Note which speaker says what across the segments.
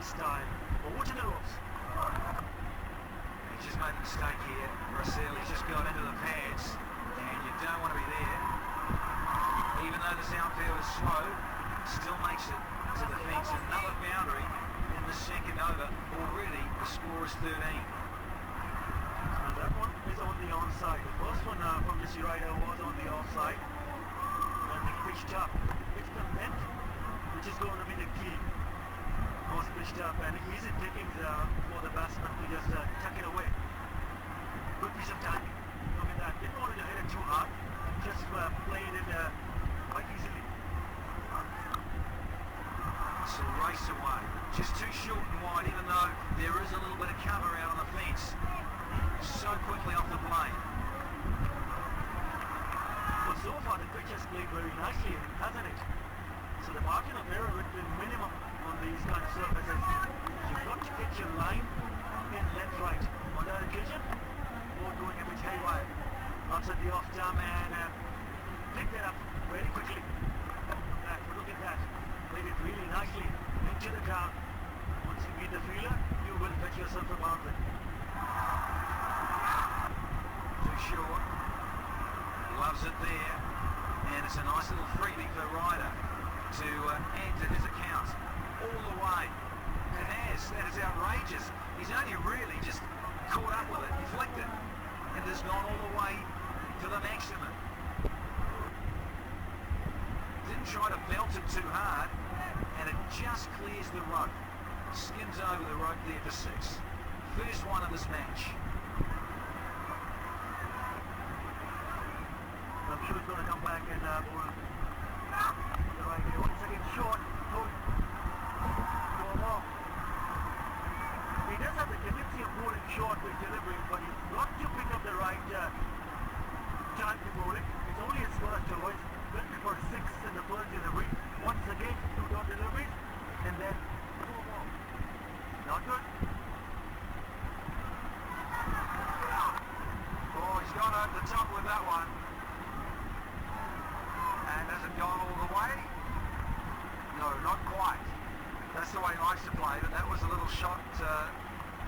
Speaker 1: style. Over to the ropes.
Speaker 2: He's just made a mistake here. Russell, he's just got into the pads, and you don't want to be there. Even though this outfield is slow, still makes it to the fence. Another boundary in the second over. Already the score is 13.
Speaker 1: And that one is on the onside. The first one from this rider was on the offside. And he pitched up. It's the length which is going to be the key. Was pitched up and easy pickings for the batsman to just tuck it away. Good piece of timing. Look at that. Didn't want to hit it too hard. Just played it quite easily.
Speaker 2: It's a race away. Just too short and wide, even though there is a little bit of cover out on the fence. So quickly off the blade.
Speaker 1: But so far the pitch has played very nicely, hasn't it? So the margin of error would be minimum on these kind of surfaces. You've got to get your line in left right. On that occasion, ball going a bit haywire. Outside the off jump and pick that up very quickly. Look at that. Played it really nicely into the ground. Once you meet the fielder, you will get yourself a boundary.
Speaker 2: Too short. Loves it there. And it's a nice little freebie for Ryder to add to his account all the way. It has. That is outrageous. He's only really just caught up with it, deflected, and has gone all the way to the maximum. Didn't try to belt it too hard, and it just clears the rope. Skims over the rope there for 6. First one of this match.
Speaker 1: I'm sure he's going to come back and bowl the right here. Once again, short. Go long. He does have the tendency of bowling short with delivery, but he's got to pick up the right time to bowl it. It's only his first choice. Went for 6 in the first delivery. Once again, 2 dot deliveries, and then 4 more. Not good.
Speaker 2: Oh, he's gone over the top with that one. And has it gone all the way? No, not quite. That's the way he likes to play, but that was a little shot,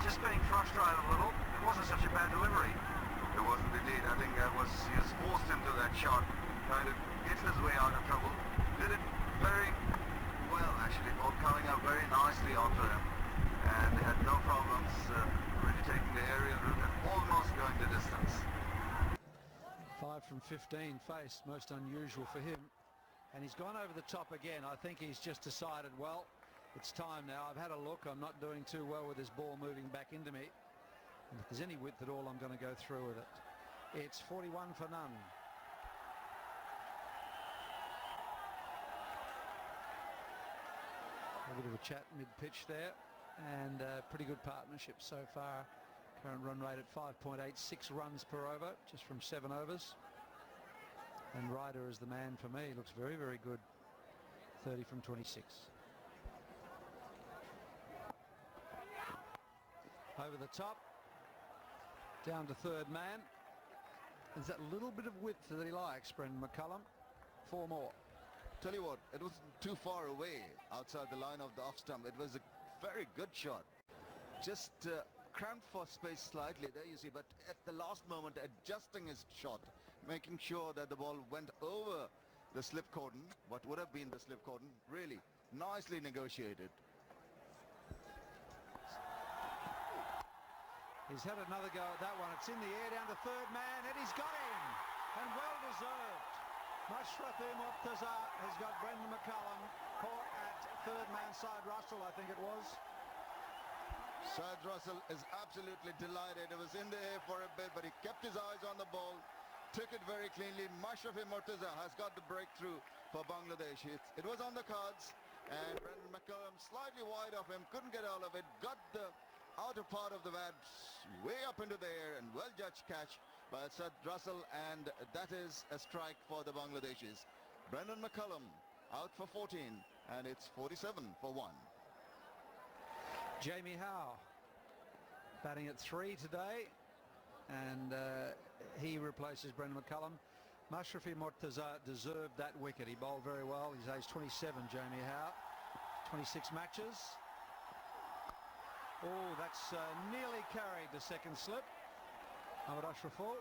Speaker 2: just being frustrated a little. It wasn't such a bad delivery.
Speaker 3: It wasn't indeed. I think he was forced into that shot, trying to get his way out of trouble. Did it very well, actually. Ball coming up very nicely onto him. And they had no problems really taking the aerial route and almost going the distance.
Speaker 4: 5 from 15 faced, most unusual for him. And he's gone over the top again. I think he's just decided, well, it's time now. I've had a look. I'm not doing too well with this ball moving back into me. And if there's any width at all, I'm going to go through with it. It's 41 for none. A bit of a chat mid-pitch there, and pretty good partnership so far. Current run rate at 5.86 runs per over, just from 7 overs. And Ryder is the man for me. Looks very, very good. 30 from 26. Over the top, down to third man. There's that little bit of width that he likes, Brendan McCullum. 4 more.
Speaker 3: Tell you what, it wasn't too far away outside the line of the off stump. It was a very good shot. Just cramped for space slightly, there you see, but at the last moment adjusting his shot, making sure that the ball went over the slip cordon, what would have been the slip cordon. Really nicely negotiated.
Speaker 4: He's had another go at that one. It's in the air down to third man, and he's got him, and well deserved. Mashrafe Mortaza has got Brendan McCullum caught at third man. Side Russell, I think it was.
Speaker 3: Side Russell is absolutely delighted. It was in the air for a bit, but he kept his eyes on the ball, took it very cleanly. Mashrafe Mortaza has got the breakthrough for Bangladesh. It was on the cards, and Brendan McCullum slightly wide of him, couldn't get all of it, got the outer part of the bat way up into the air, and well judged catch by Sir Russell, and that is a strike for the Bangladeshis. Brendan McCullum out for 14, and it's 47 for 1.
Speaker 4: Jamie Howe batting at 3 today, and he replaces Brendan McCullum. Mashrafe Mortaza deserved that wicket. He bowled very well. He's aged 27, Jamie Howe. 26 matches. Oh, that's nearly carried the second slip. Mashrafe.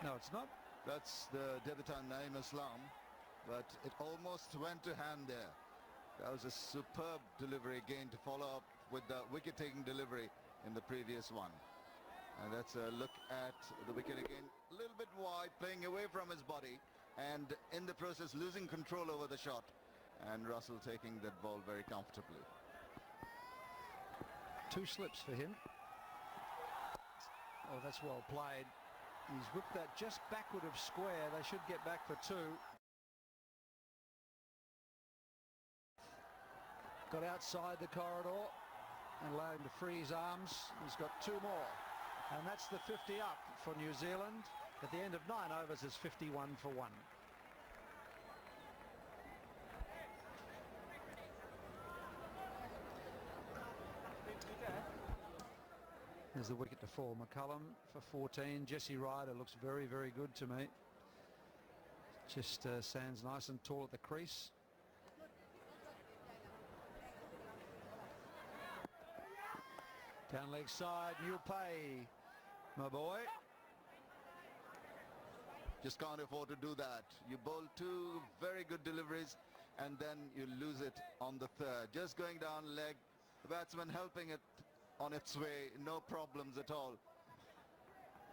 Speaker 4: No, it's not.
Speaker 3: That's the debutant Naeem Islam, but it almost went to hand there. That was a superb delivery again to follow up with the wicket-taking delivery in the previous one. And that's a look at the wicket again. A little bit wide, playing away from his body, and in the process losing control over the shot. And Russell taking that ball very comfortably.
Speaker 4: 2 slips for him. Oh, that's well played. He's whipped that just backward of square. They should get back for 2. Got outside the corridor and allowed him to free his arms. He's got 2 more. And that's the 50 up for New Zealand. At the end of 9 overs, it's 51 for 1. There's the wicket to fall. McCullum for 14. Jesse Ryder looks very, very good to me. Just stands nice and tall at the crease. Down leg side, you'll pay, my boy.
Speaker 3: Just can't afford to do that. You bowl 2 very good deliveries and then you lose it on the third. Just going down leg, the batsman helping it on its way, no problems at all.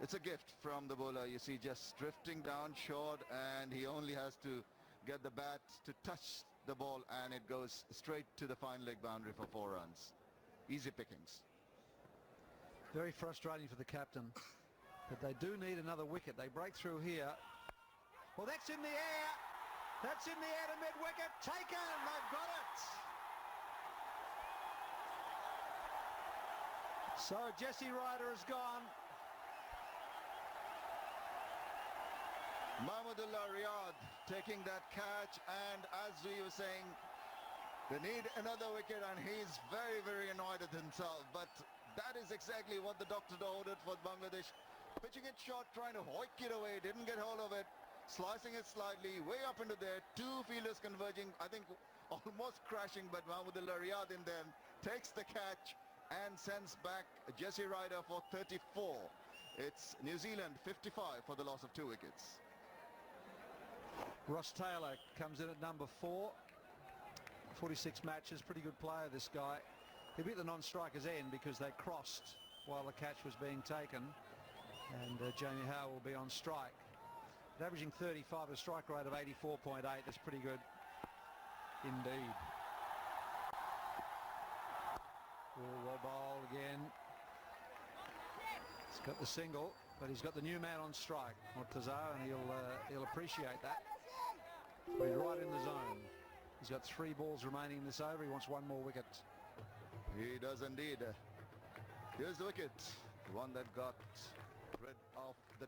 Speaker 3: It's a gift from the bowler. You see, just drifting down short, and he only has to get the bat to touch the ball and it goes straight to the fine leg boundary for 4 runs. Easy pickings.
Speaker 4: Very frustrating for the captain, but they do need another wicket. They break through here. Well, that's in the air. That's in the air to mid-wicket. Taken. They've got it. So Jesse Ryder has gone.
Speaker 3: Mahmudullah taking that catch, and as we were saying, they need another wicket and he's very, very annoyed at himself. But that is exactly what the doctor ordered for Bangladesh. Pitching it short, trying to hoik it away, didn't get hold of it, slicing it slightly, way up into there, 2 fielders converging, I think almost crashing, but Mahmudullah in there takes the catch and sends back Jesse Ryder for 34. It's New Zealand 55 for the loss of 2 wickets.
Speaker 4: Ross Taylor comes in at number 4. 46 matches, pretty good player this guy. He beat the non-strikers end because they crossed while the catch was being taken, and Jamie Howe will be on strike. But averaging 35, a strike rate of 84.8, that's pretty good indeed. Well bowled again. He's got the single, but he's got the new man on strike, Mortaza, and he'll appreciate that. But he's right in the zone. He's got 3 balls remaining in this over. He wants 1 more wicket.
Speaker 3: He does indeed. Here's the wicket, the one that got rid of the...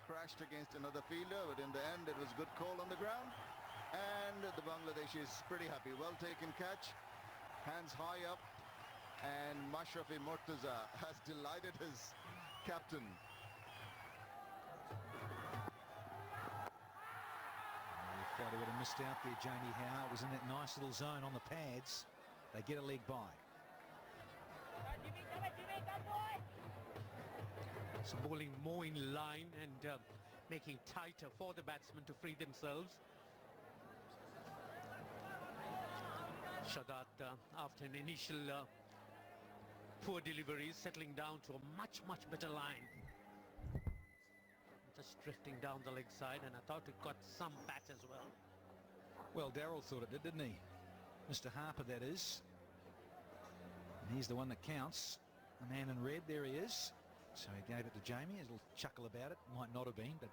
Speaker 3: crashed against another fielder, but in the end it was good call on the ground, and the Bangladeshis pretty happy. Well taken catch, hands high up, and Mashrafe Mortaza has delighted his captain.
Speaker 5: He thought he would have missed out there, Jamie Howe. It was in that nice little zone on the pads. They get a leg by.
Speaker 6: It's bowling Moeen line, and making tighter for the batsmen to free themselves. Shadat, after an initial poor delivery, settling down to a much better line. Just drifting down the leg side, and I thought it got some bat as well.
Speaker 5: Well, Darryl thought it did, didn't he? Mr. Harper, that is. And he's the one that counts. The man in red, there he is. So he gave it to Jamie. A little chuckle about it. Might not have been, but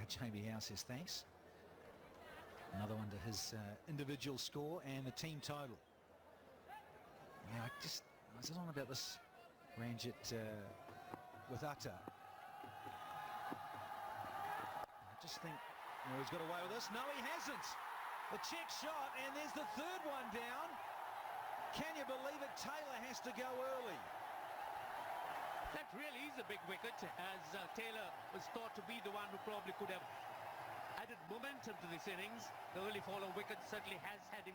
Speaker 5: Jamie Howe says thanks. Another one to his individual score and the team total. Yeah, I was on about this Ranjit with Atta. I just think, he's got away with this. No, he hasn't. The check shot, and there's the third one down. Can you believe it? Taylor has to go early.
Speaker 6: That really is a big wicket, as Taylor was thought to be the one who probably could have added momentum to this innings. The early follow wicket certainly has had him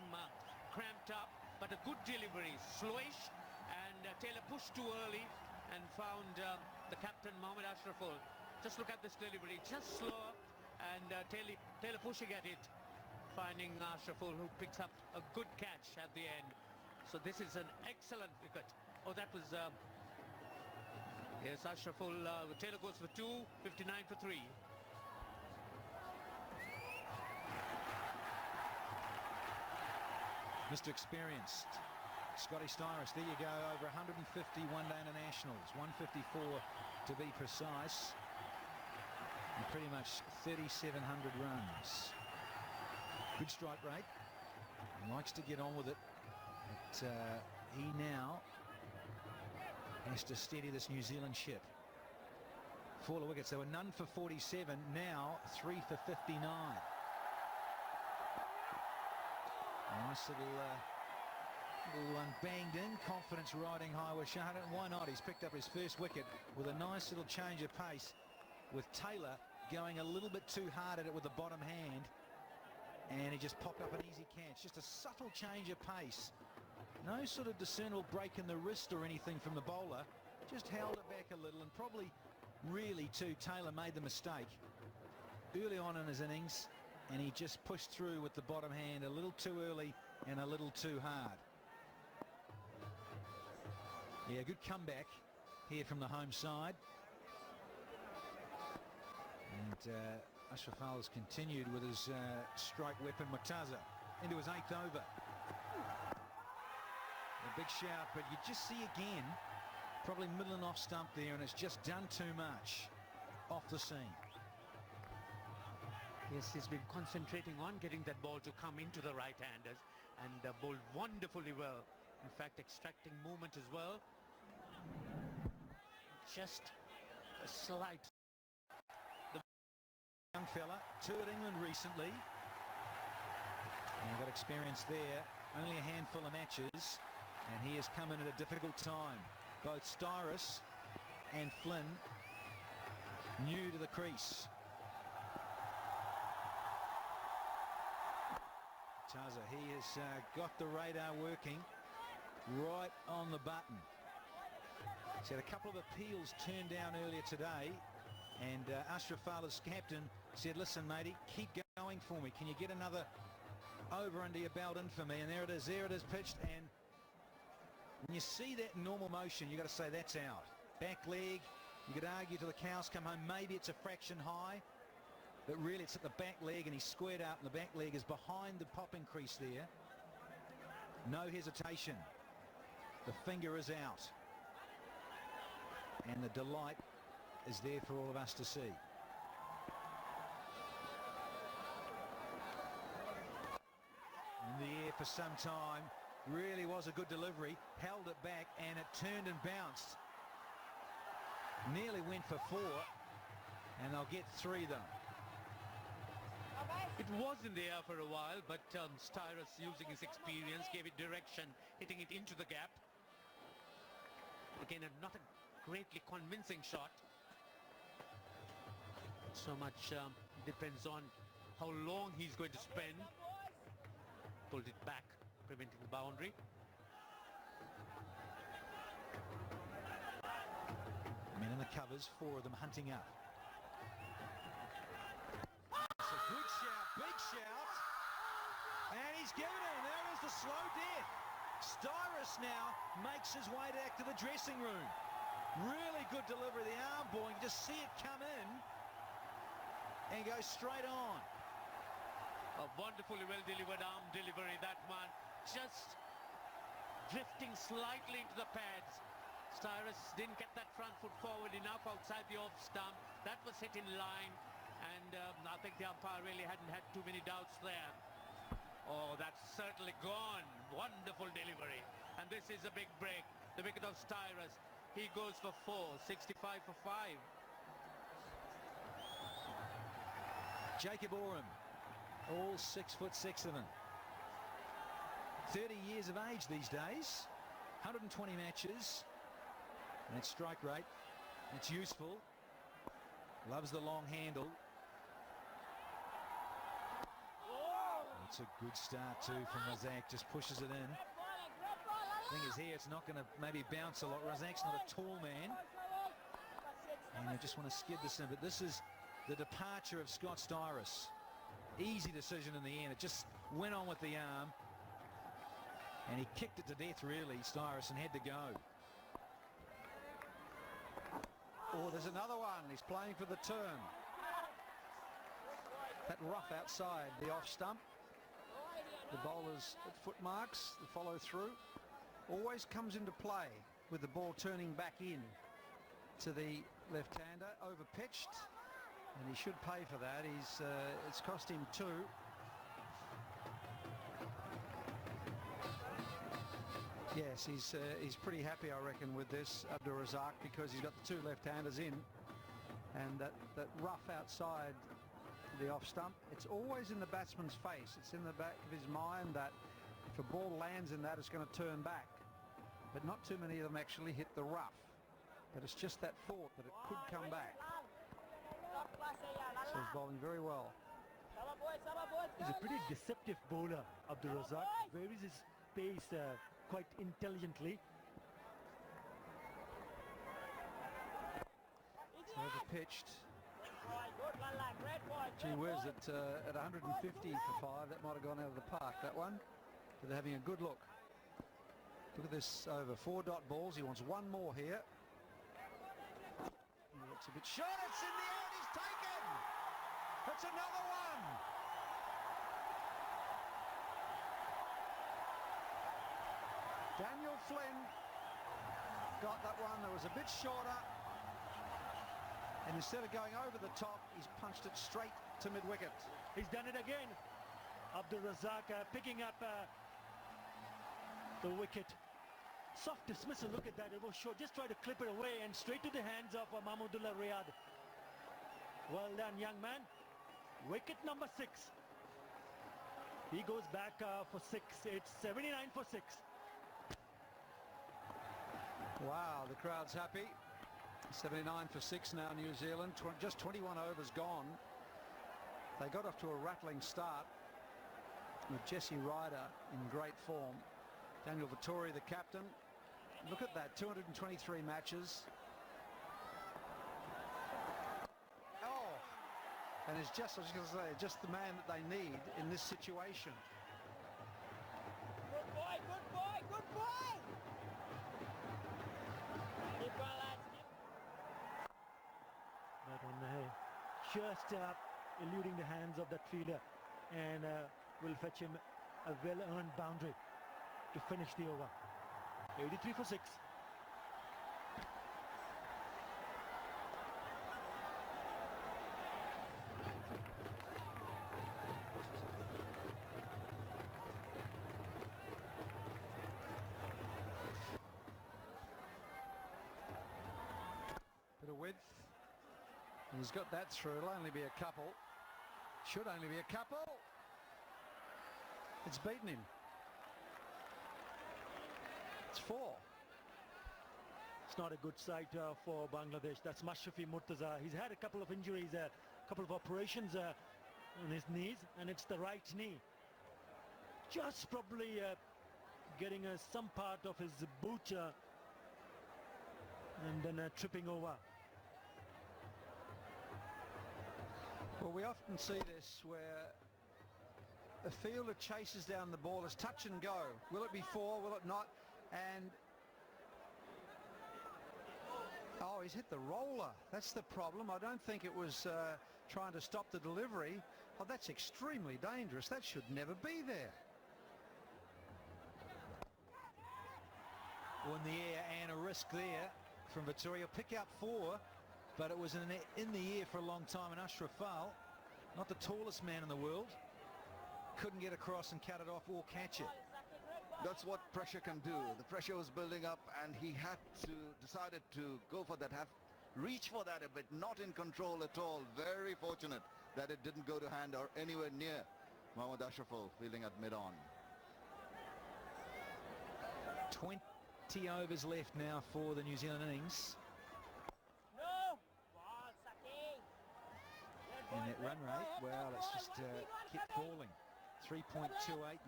Speaker 6: cramped up, but a good delivery, slowish, and Taylor pushed too early and found the captain Mohammad Ashraful. Just look at this delivery, just slower, and Taylor pushing at it, finding Ashraful, who picks up a good catch at the end. So this is an excellent wicket. Oh, that was yes, Ashraful. Taylor goes for 2, 59 for 3.
Speaker 5: Mr. Experienced, Scotty Styris, there you go, over 150 one-day internationals, 154 to be precise, and pretty much 3,700 runs. Good strike rate, he likes to get on with it, but he now has to steady this New Zealand ship. 4 wickets, they were none for 47, now 3 for 59. Nice little one banged in, confidence riding high with Shahid. Why not? He's picked up his first wicket with a nice little change of pace, with Taylor going a little bit too hard at it with the bottom hand, and he just popped up an easy catch. Just a subtle change of pace. No sort of discernible break in the wrist or anything from the bowler, just held it back a little, and probably really too Taylor made the mistake early on in his innings, and he just pushed through with the bottom hand a little too early and a little too hard. Yeah, good comeback here from the home side. And Ashraful has continued with his strike weapon, Mortaza, into his 8th over. A big shout, but you just see again, probably middle and off stump there, and it's just done too much off the seam.
Speaker 6: Yes, he's been concentrating on getting that ball to come into the right-handers, and bowled wonderfully well. In fact, extracting movement as well. Just a slight.
Speaker 5: The young fella, toured England recently. And got experience there. Only a handful of matches, and he has come in at a difficult time. Both Styris and Flynn new to the crease. Taza, he has got the radar working right on the button. He's had a couple of appeals turned down earlier today, and Ashraful's captain said, listen matey, keep going for me. Can you get another over under your belt in for me? And there it is pitched, and when you see that in normal motion, you've got to say that's out. Back leg, you could argue till the cows come home, maybe it's a fraction high, but really it's at the back leg, and he's squared out, and the back leg is behind the popping crease there. No hesitation. The finger is out. And the delight is there for all of us to see. In the air for some time. Really was a good delivery. Held it back, and it turned and bounced. Nearly went for 4, and they'll get 3 though.
Speaker 6: It was in the air for a while, but Styris, using his experience, gave it direction, hitting it into the gap. Again, not a greatly convincing shot. So much depends on how long he's going to spend. Pulled it back, preventing the boundary.
Speaker 5: Men in the covers, 4 of them hunting up. he's given it, and there is the slow death. Styrus now makes his way back to the dressing room. Really good delivery, the arm ball. You can just see it come in and go straight on.
Speaker 6: A wonderfully well-delivered arm delivery, that one. Just drifting slightly into the pads. Styrus didn't get that front foot forward enough outside the off stump. That was hit in line, and I think the umpire really hadn't had too many doubts there. Oh, that's certainly gone. Wonderful delivery. And this is a big break. The wicket of Styrus. He goes for 4, 65 for 5.
Speaker 5: Jacob Oram, all 6'6" of them. 30 years of age these days. 120 matches. And its strike rate. It's useful. Loves the long handle. It's a good start too from Razak. Just pushes it in. Thing is here, it's not going to maybe bounce a lot. Razak's not a tall man. And I just want to skid this in. But this is the departure of Scott Styrus. Easy decision in the end. It just went on with the arm. And he kicked it to death, really, Styrus, and had to go.
Speaker 4: Oh, there's another one. He's playing for the turn. That rough outside the off stump. The bowler's foot marks, the follow through, always comes into play with the ball turning back in to the left-hander, over-pitched, and he should pay for that. It's cost him 2. Yes, he's pretty happy, I reckon, with this, Abdul Razak, because he's got the 2 left-handers in, and that rough outside the off stump, it's always in the batsman's face. It's in the back of his mind that if a ball lands in that, it's going to turn back. But not too many of them actually hit the rough. But it's just that thought that it could come back. So he's bowling very well.
Speaker 1: He's a pretty deceptive bowler, Abdul Razak. Varies his pace quite intelligently.
Speaker 4: It's over-pitched. Gee whiz, at 150 for 5, that might have gone out of the park, that one. But they're having a good look. Look at this over 4 dot balls. He wants one more here. He looks a bit short. It's in the air and he's taken. It's another one. Daniel Flynn got that one. That was a bit shorter. And instead of going over the top, he's punched it straight to mid-wicket.
Speaker 1: He's done it again. Abdul Razak picking up the wicket. Soft dismissal, look at that, it was short. Just try to clip it away and straight to the hands of Mahmudullah Riyad. Well done, young man. Wicket number 6. He goes back for 6. It's 79 for 6.
Speaker 4: Wow, the crowd's happy. 79 for 6 now, New Zealand. Just 21 overs gone. They got off to a rattling start with Jesse Ryder in great form. Daniel Vettori, the captain. Look at that, 223 matches. Oh, and it's just, I was going to say, just the man that they need in this situation.
Speaker 7: Good boy, good boy, good boy! Iqbal,
Speaker 1: That one just eluding the hands of that fielder, and will fetch him a well-earned boundary to finish the over. 83 for 6.
Speaker 4: Bit of width. And he's got that through. It'll only be a couple. Should only be a couple. It's beaten him. It's 4.
Speaker 1: It's not a good sight for Bangladesh. That's Mashrafe Mortaza. He's had a couple of injuries, a couple of operations on his knees, and it's the right knee. Just probably getting some part of his boot and then tripping over.
Speaker 4: Well, we often see this where a fielder chases down the ball. It's touch and go. Will it be 4? Will it not? And oh, he's hit the roller. That's the problem. I don't think it was trying to stop the delivery. Oh, that's extremely dangerous. That should never be there.
Speaker 5: Well, in the air, and a risk there from Victoria. Pick up 4, but it was in the air for a long time. And Ashrafal, not the tallest man in the world, couldn't get across and cut it off or catch it.
Speaker 3: That's what pressure can do. The pressure was building up and he decided to go for that, reach for that a bit, not in control at all. Very fortunate that it didn't go to hand or anywhere near Mohammad Ashrafal fielding at mid-on.
Speaker 5: 20 overs left now for the New Zealand innings.
Speaker 7: No! Ball, Saki!
Speaker 5: And that run rate, well, it's just kept falling. 3.28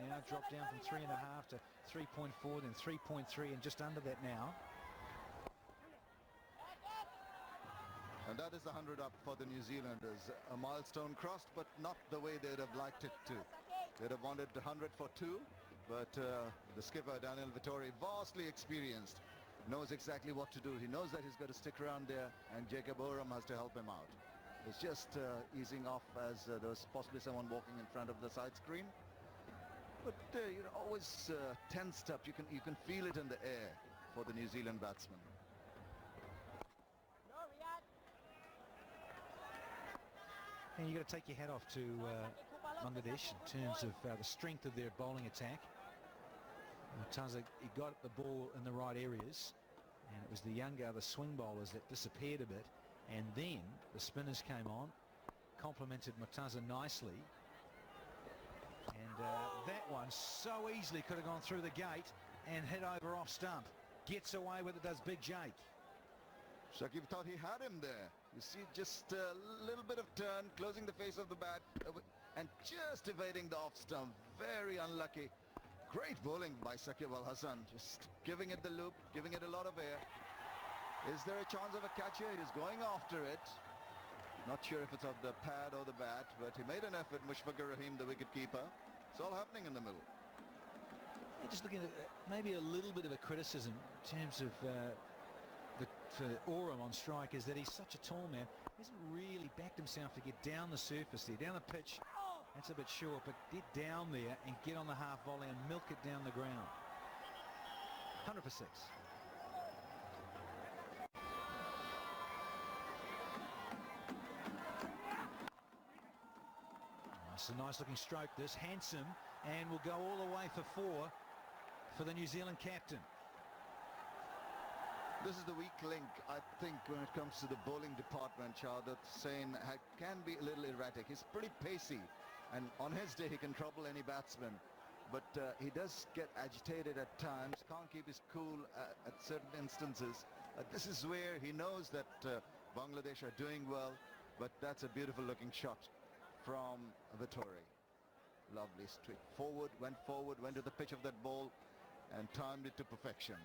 Speaker 5: now, dropped down from 3.5 to 3.4, then 3.3, and just under that now.
Speaker 3: And that is the 100 up for the New Zealanders. A milestone crossed, but not the way they'd have liked it to. They'd have wanted 100 for 2, but the skipper, Daniel Vittori, vastly experienced, knows exactly what to do. He knows that he's got to stick around there, and Jacob Oram has to help him out. It's just easing off as there was possibly someone walking in front of the side screen. But you're always tensed up. You can feel it in the air for the New Zealand batsman.
Speaker 7: No, Riyad!
Speaker 5: And you've got to take your hat off to Bangladesh in terms of the strength of their bowling attack. Mortaza, he got the ball in the right areas, and it was the younger, the swing bowlers that disappeared a bit. And then the spinners came on, complemented Mortaza nicely. And that one so easily could have gone through the gate and hit over off stump. Gets away with it, does Big Jake.
Speaker 3: Shakib thought he had him there. You see, just a little bit of turn, closing the face of the bat, and just evading the off stump. Very unlucky. Great bowling by Shakib Al Hasan, just giving it the loop, giving it a lot of air. Is there a chance of a catch here? He's going after it. Not sure if it's of the pad or the bat, but he made an effort. Mushfiqur Rahim, the wicketkeeper. It's all happening in the middle.
Speaker 5: Yeah, just looking at maybe a little bit of a criticism in terms of for Oram on strike is that he's such a tall man. He hasn't really backed himself to get down the surface there, down the pitch. That's a bit short, but get down there and get on the half volley and milk it down the ground. 100 for 6. It's a nice looking stroke, this, handsome, and will go all the way for 4 for the New Zealand captain.
Speaker 3: This is the weak link, I think, when it comes to the bowling department. Hossain can be a little erratic. He's pretty pacey, and on his day he can trouble any batsman. But he does get agitated at times, can't keep his cool at certain instances. This is where he knows that Bangladesh are doing well, but that's a beautiful looking shot from Vittori. Lovely straight forward, went to the pitch of that ball and timed it to perfection.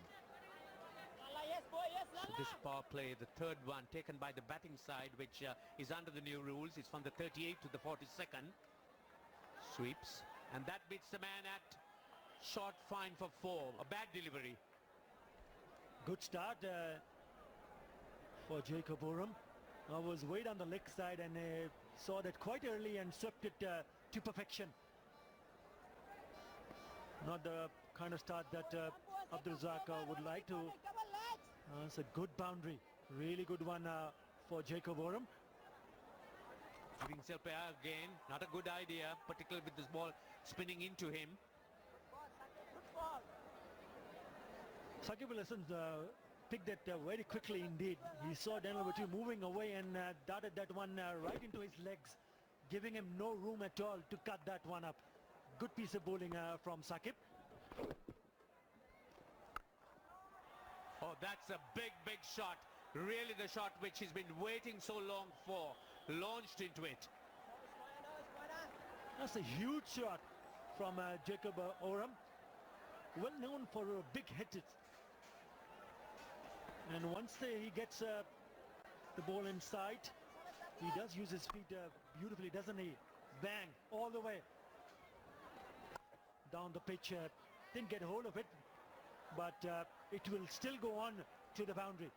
Speaker 7: Yes, boy, yes,
Speaker 6: So this power play, the third one taken by the batting side, which is under the new rules. It's from the 38th to the 42nd. Sweeps. And that beats the man at short fine for 4. A bad delivery.
Speaker 1: Good start for Jacob Oram. I was way on the leg side and saw that quite early and swept it to perfection. Not the kind of start that Abdul Razak would like to. It's a good boundary, really good one for Jacob Oram.
Speaker 6: Giving himself air again, not a good idea, particularly with this ball spinning into him.
Speaker 1: Shakib Al Hasan picked that very quickly indeed. He saw Daniel Vittori moving away and darted that one right into his legs, giving him no room at all to cut that one up. Good piece of bowling from Shakib.
Speaker 6: Oh, that's a big, big shot. Really the shot which he's been waiting so long for. Launched into it.
Speaker 1: That's a huge shot from Jacob Oram. Well known for big hits. And once he gets the ball inside, he does use his feet beautifully, doesn't he? Bang, all the way.
Speaker 8: down the pitch. Didn't get a hold of it, but it will still go on to the boundary.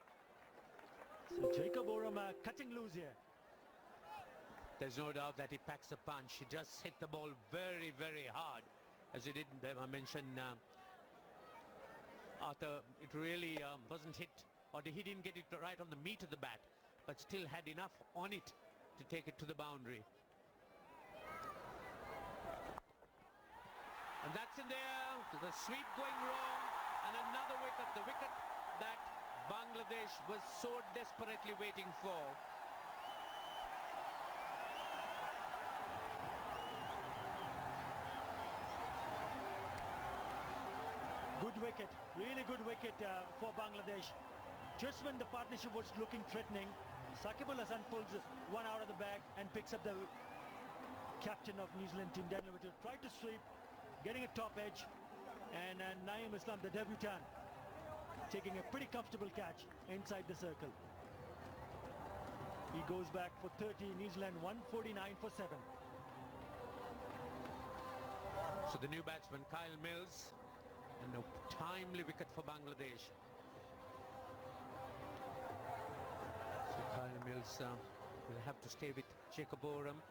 Speaker 8: So Jacob Oram cutting loose here.
Speaker 6: There's no doubt that he packs a punch. He just hit the ball very, very hard. As he did mention, Arthur, it really wasn't hit, or he didn't get it right on the meat of the bat, but still had enough on it to take it to the boundary. And that's in there, the sweep going wrong, and another wicket, the wicket that Bangladesh was so desperately waiting for.
Speaker 8: Good wicket, really good wicket for Bangladesh. Just when the partnership was looking threatening, Shakib Hasan pulls one out of the bag and picks up the captain of New Zealand team, Daniel Wittle, tried to sweep, getting a top edge, and Naeem Islam, the debutant, taking a pretty comfortable catch inside the circle. He goes back for 30, New Zealand 149 for 7.
Speaker 6: So the new batsman, Kyle Mills, and a timely wicket for Bangladesh. So Kyle Mills will have to stay with Jacob Oram.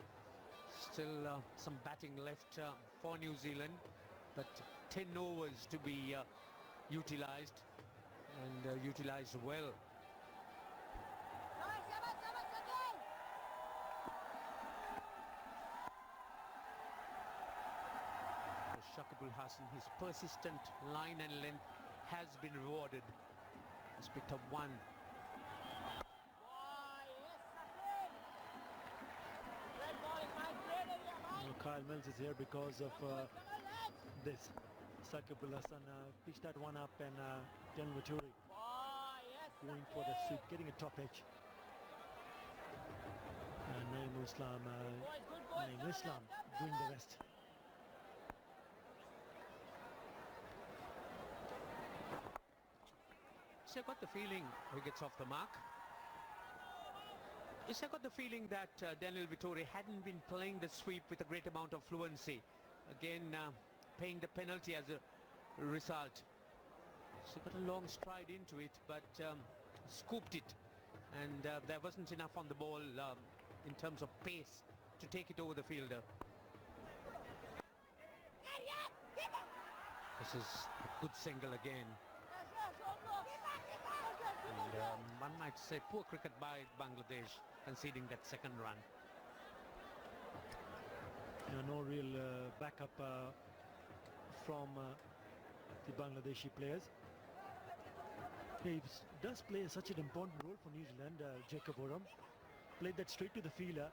Speaker 6: Still some batting left for New Zealand, but 10 overs to be utilized, and utilized well. For Shakib Hasan, his persistent line and length has been rewarded. He's picked up one.
Speaker 8: Kyle Mills is here because of this. Shakib Hasan pitched that one up, and Daniel Wittle going for the sweep, getting a top edge. And Naeem Islam doing the rest.
Speaker 6: So I got the feeling he gets off the mark. Yes, I got the feeling that Daniel Wittle hadn't been playing the sweep with a great amount of fluency. Again, paying the penalty as a result. So got a long stride into it, but scooped it. And there wasn't enough on the ball in terms of pace to take it over the fielder. This is a good single again. And one might say poor cricket by Bangladesh, conceding that second run.
Speaker 8: No real backup from the Bangladeshi players. He does play such an important role for New Zealand. Jacob Oram played that straight to the fielder,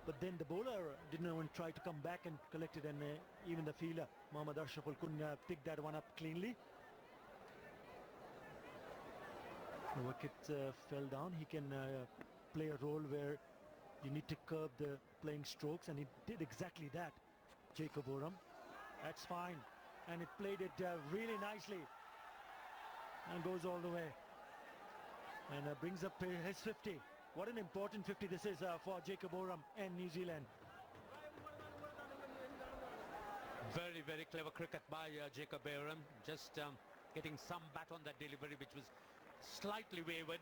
Speaker 8: but then the bowler didn't even try to come back and collect it, and even the fielder, Mohammad couldn't pick that one up cleanly. The wicket fell down. He can play a role where you need to curb the playing strokes, and he did exactly that, Jacob Oram. That's fine, and it played it really nicely and goes all the way, and brings up his 50. What an important 50 this is for Jacob Oram and New Zealand.
Speaker 6: Very, very clever cricket by Jacob Oram, just getting some bat on that delivery, which was slightly wayward,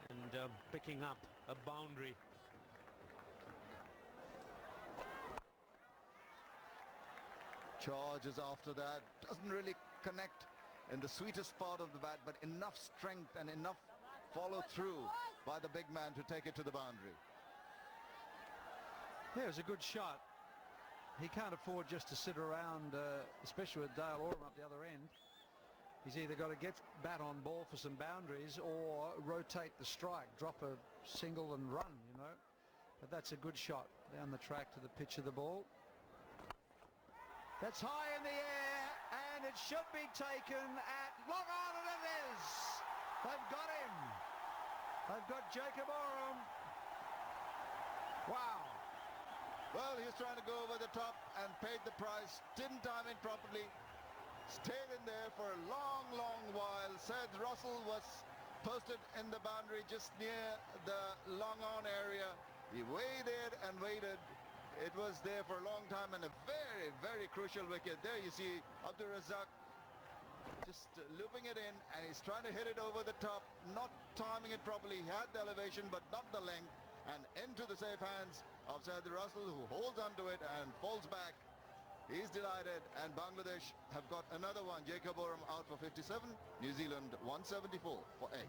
Speaker 6: and picking up a boundary.
Speaker 3: Charges after that, doesn't really connect in the sweetest part of the bat, but enough strength and enough follow through by the big man to take it to the boundary.
Speaker 4: Yeah, it was a good shot. He can't afford just to sit around, especially with Dale Oram up the other end. He's either got to get bat on ball for some boundaries or rotate the strike, drop a single and run, you know. But that's a good shot down the track to the pitch of the ball. That's high in the air, and it should be taken at long on, and it is. They've got him. They've got Jacob Oram. Wow.
Speaker 3: Well, he's trying to go over the top and paid the price. Didn't time it properly. Stayed in there for a long, long while. Said Russell was posted in the boundary just near the long on area. He waited and waited, It was there for a long time and a very, very crucial wicket. There you see Abdul Razak just looping it in, and he's trying to hit it over the top, not timing it properly. He had the elevation but not the length, and into the safe hands of Saad Russell, who holds onto it and falls back. He's delighted, and Bangladesh have got another one. Jacob Oram out for 57, New Zealand 174 for 8.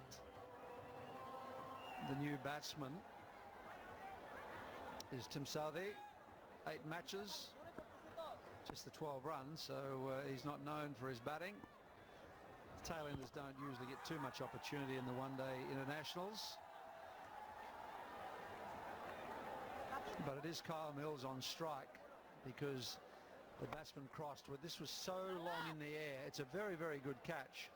Speaker 4: The new batsman is Tim Southee. 8 matches, just the 12 runs, so he's not known for his batting. Tailenders don't usually get too much opportunity in the one-day internationals. But it is Kyle Mills on strike because the batsman crossed. Well, this was so long in the air. It's a very, very good catch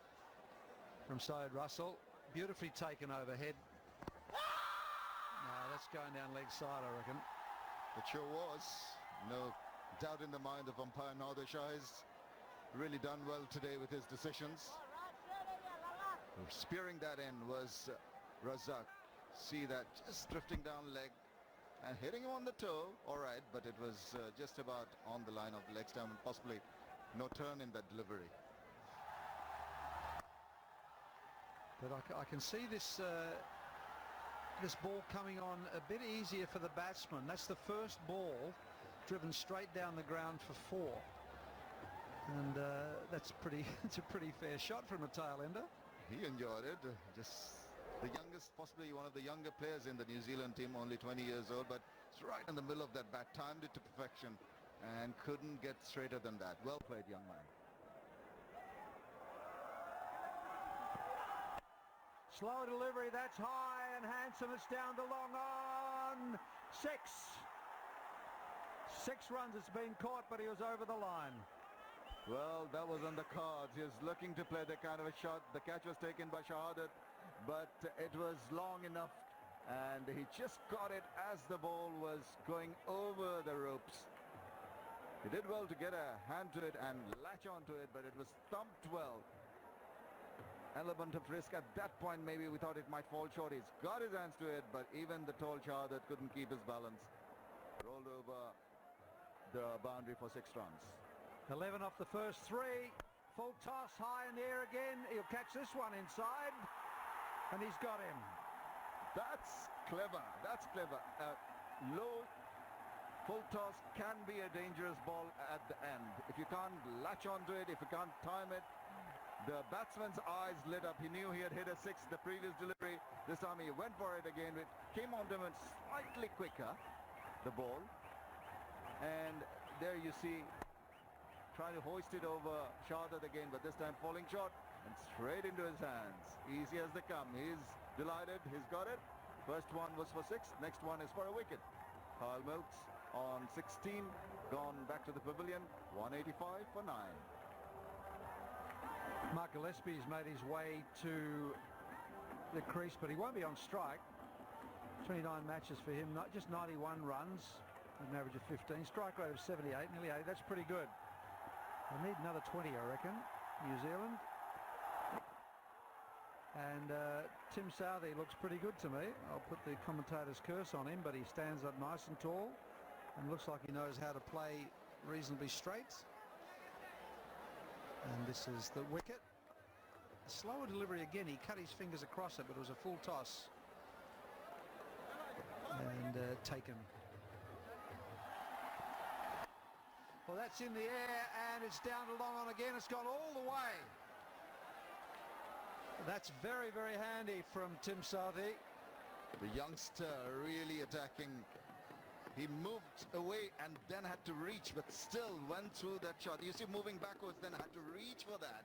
Speaker 4: from Syed Russell. Beautifully taken overhead. No, that's going down leg side, I reckon.
Speaker 3: It sure was. No doubt in the mind of umpire Nader Shah. He's really done well today with his decisions. Spearing that in was Razak. See that just drifting down leg and hitting him on the toe. All right, but it was just about on the line of the leg stump, and possibly no turn in that delivery.
Speaker 4: But I can see this this ball coming on a bit easier for the batsman. That's the first ball driven straight down the ground for 4, and that's pretty. It's a pretty fair shot from a tail ender.
Speaker 3: He enjoyed it. Just the youngest, possibly one of the younger players in the New Zealand team, only 20 years old, but it's right in the middle of that bat, timed it to perfection and couldn't get straighter than that. Well played, young man.
Speaker 4: Slow delivery, that's high and handsome. It's down to long on. 6 runs. It's been caught, but he was over the line.
Speaker 3: Well, that was on the cards. He was looking to play that kind of a shot. The catch was taken by Shahadat, but it was long enough, and he just got it as the ball was going over the ropes. He did well to get a hand to it and latch onto it, but it was thumped well. Element of risk at that point. Maybe we thought it might fall short. He's got his hands to it, but even the tall Shahadat couldn't keep his balance. Rolled over the boundary for 6 runs.
Speaker 4: 11 off the first 3. Full toss, high in the air again. He'll catch this one inside, and he's got him.
Speaker 3: That's clever. That's clever. Low full toss can be a dangerous ball at the end. If you can't latch onto it, if you can't time it. The batsman's eyes lit up. He knew he had hit a 6 the previous delivery. This time he went for it again. It came onto him slightly quicker, the ball. And there you see, trying to hoist it over Shahadat again, but this time falling short and straight into his hands. Easy as they come. He's delighted. He's got it. First one was for 6. Next one is for a wicket. Kyle Mills on 16, gone back to the pavilion. 185 for 9.
Speaker 4: Mark Gillespie's made his way to the crease, but he won't be on strike. 29 matches for him, not just 91 runs, an average of 15, strike rate of 78, nearly 80. That's pretty good. They need another 20, I reckon, New Zealand. And Tim Southee looks pretty good to me. I'll put the commentator's curse on him, but he stands up nice and tall and looks like he knows how to play reasonably straight. And this is the wicket. A slower delivery again. He cut his fingers across it, but it was a full toss. And taken. Well, that's in the air, and it's down to long on again. It's gone all the way. That's very, very handy from Tim Southee.
Speaker 3: The youngster really attacking. He moved away and then had to reach, but still went through that shot. You see, moving backwards, then had to reach for that.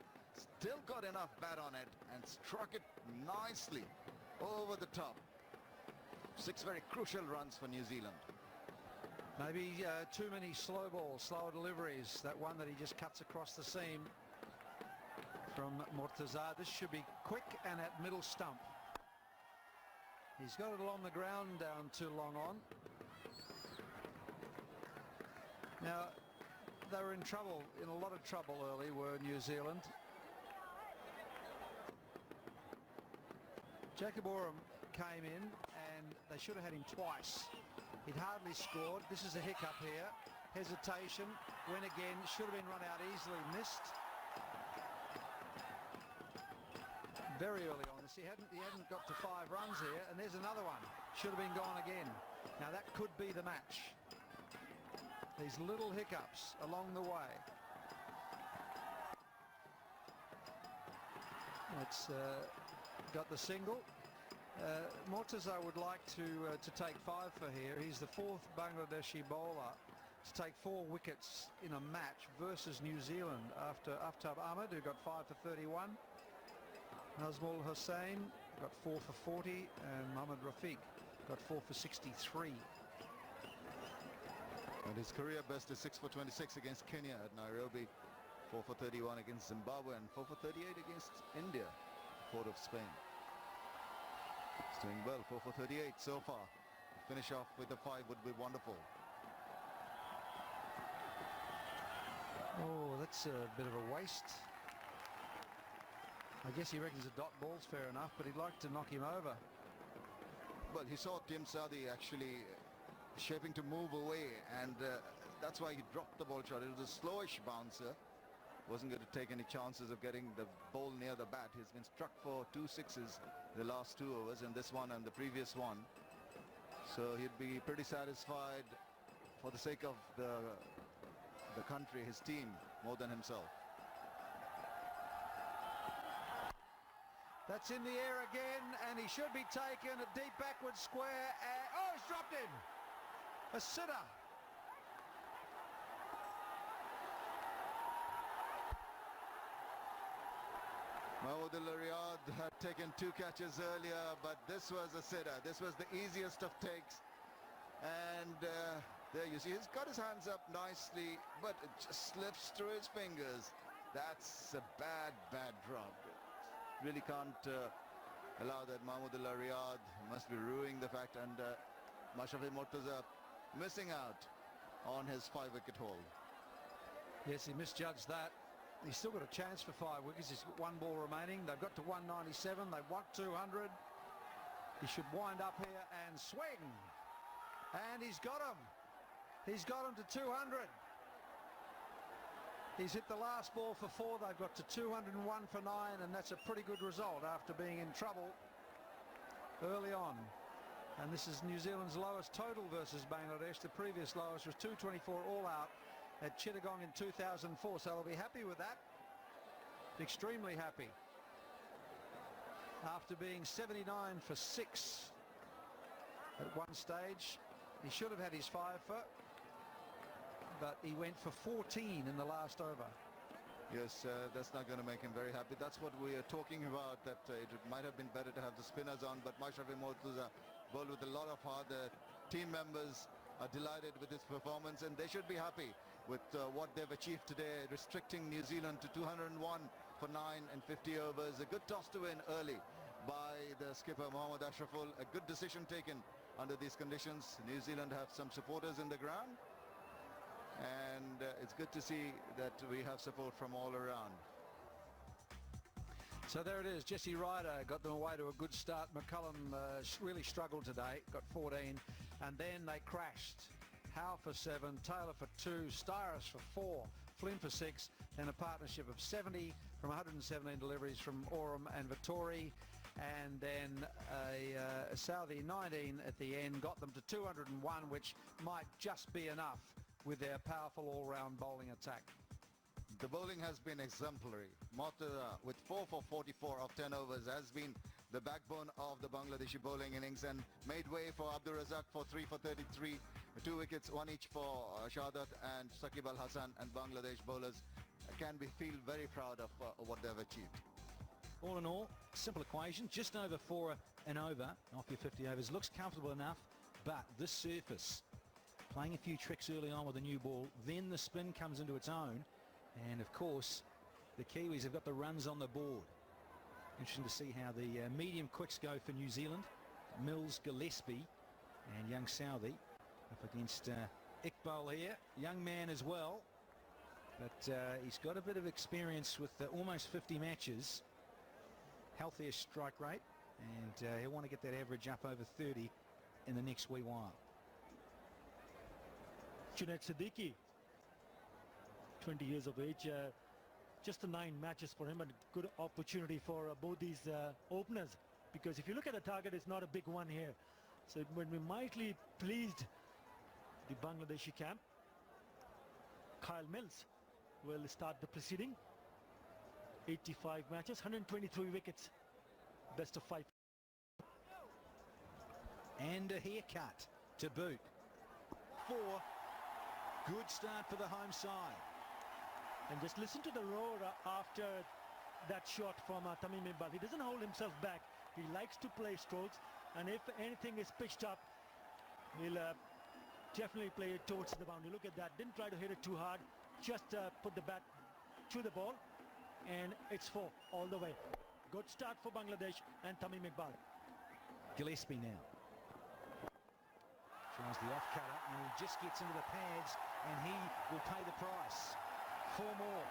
Speaker 3: Still got enough bat on it and struck it nicely over the top. 6 very crucial runs for New Zealand.
Speaker 4: Maybe too many slow balls, slower deliveries. That one that he just cuts across the seam from Mortaza. This should be quick and at middle stump. He's got it along the ground down too long on. Now, they were in trouble, in a lot of trouble early, were New Zealand. Jacob Oram came in, and they should have had him twice. He'd hardly scored. This is a hiccup here. Hesitation. Went again. Should have been run out easily. Missed. Very early on. He hadn't got to 5 runs here, and there's another one. Should have been gone again. Now that could be the match. These little hiccups along the way. It's got the single. Mortaza would like to take 5 for here. He's the 4th Bangladeshi bowler to take 4 wickets in a match versus New Zealand after Aftab Ahmed, who got 5 for 31. Nazmul Hossain got 4 for 40, and Mohammad Rafiq got 4 for 63.
Speaker 3: And his career best is 6 for 26 against Kenya at Nairobi, 4 for 31 against Zimbabwe, and 4 for 38 against India, Port of Spain. He's doing well, 4 for 38 so far. Finish off with a 5 would be wonderful.
Speaker 4: Oh, that's a bit of a waste. I guess he reckons a dot ball's fair enough, but he'd like to knock him over.
Speaker 3: Well, he saw Tim Southee actually shaping to move away, and that's why he dropped the ball shot. It was a slowish bouncer. Wasn't going to take any chances of getting the ball near the bat. He's been struck for 2 sixes the last 2 overs, and this one and the previous one. So he'd be pretty satisfied for the sake of the country, his team, more than himself.
Speaker 4: That's in the air again, and he should be taken a deep backward square. And, oh, he's dropped in. A sitter.
Speaker 3: Mahmudullah had taken 2 catches earlier, but this was a sitter. This was the easiest of takes. And there you see, he's got his hands up nicely, but it just slips through his fingers. That's a bad, bad drop. Really can't allow that. Mahmudullah Riyad must be ruining the fact, and Mashrafe Mortaza missing out on his 5-wicket haul.
Speaker 4: Yes, he misjudged that. He's still got a chance for 5 wickets. He's got 1 ball remaining. They've got to 197. They want 200. He should wind up here and swing. And he's got him. He's got him to 200. He's hit the last ball for 4. They've got to 201 for 9, and that's a pretty good result after being in trouble early on. And this is New Zealand's lowest total versus Bangladesh. The previous lowest was 224 all out at Chittagong in 2004, so they'll be happy with that. Extremely happy. After being 79 for 6 at one stage, he should have had his 5 for, but he went for 14 in the last over.
Speaker 3: Yes, that's not going to make him very happy. That's what we are talking about, that it might have been better to have the spinners on, but Mashrafe Mortaza bowled with a lot of heart. The team members are delighted with his performance, and they should be happy with what they've achieved today, restricting New Zealand to 201 for 9 and 50 overs. A good toss to win early by the skipper Mohammad Ashraful. A good decision taken under these conditions. New Zealand have some supporters in the ground, and it's good to see that we have support from all around.
Speaker 4: So there it is. Jesse Ryder got them away to a good start. McCullum really struggled today, got 14, and then they crashed. Howe for 7, Taylor for 2, Styris for 4, Flynn for 6, and a partnership of 70 from 117 deliveries from Oram and Vittori, and then a Southee 19 at the end got them to 201, which might just be enough with their powerful all-round bowling attack.
Speaker 3: The bowling has been exemplary. Mortaza with 4 for 44 of 10 overs has been the backbone of the Bangladeshi bowling innings, and made way for Abdur Razak for 3 for 33, 2 wickets, 1 each for Shahadat and Shakib Al Hasan, and Bangladesh bowlers can feel very proud of what they've achieved.
Speaker 5: All in all, simple equation, just over 4 and over off your 50 overs. Looks comfortable enough, but this surface, playing a few tricks early on with the new ball, then the spin comes into its own, and of course the Kiwis have got the runs on the board. Interesting to see how the medium quicks go for New Zealand. Mills, Gillespie and young Southee up against Iqbal here, young man as well, but he's got a bit of experience with almost 50 matches, healthier strike rate, and he'll want to get that average up over 30 in the next wee while.
Speaker 8: Junaid Siddiqui, 20 years of age. Just the 9 matches for him, and good opportunity for both these openers, because if you look at the target, it's not a big one here. So it would be mightily pleased the Bangladeshi camp. Kyle Mills will start the proceeding. 85 matches, 123 wickets, best of 5.
Speaker 5: And a haircut to boot. 4. Good start for the home side.
Speaker 8: And just listen to the roar after that shot from Tamim Iqbal. He doesn't hold himself back. He likes to play strokes, and if anything is pitched up, he'll definitely play it towards the boundary. Look at that. Didn't try to hit it too hard. Just put the bat to the ball, and it's 4 all the way. Good start for Bangladesh and Tamim Iqbal.
Speaker 5: Gillespie now tries the off cutter, and he just gets into the pads, and he will pay the price. 4 more.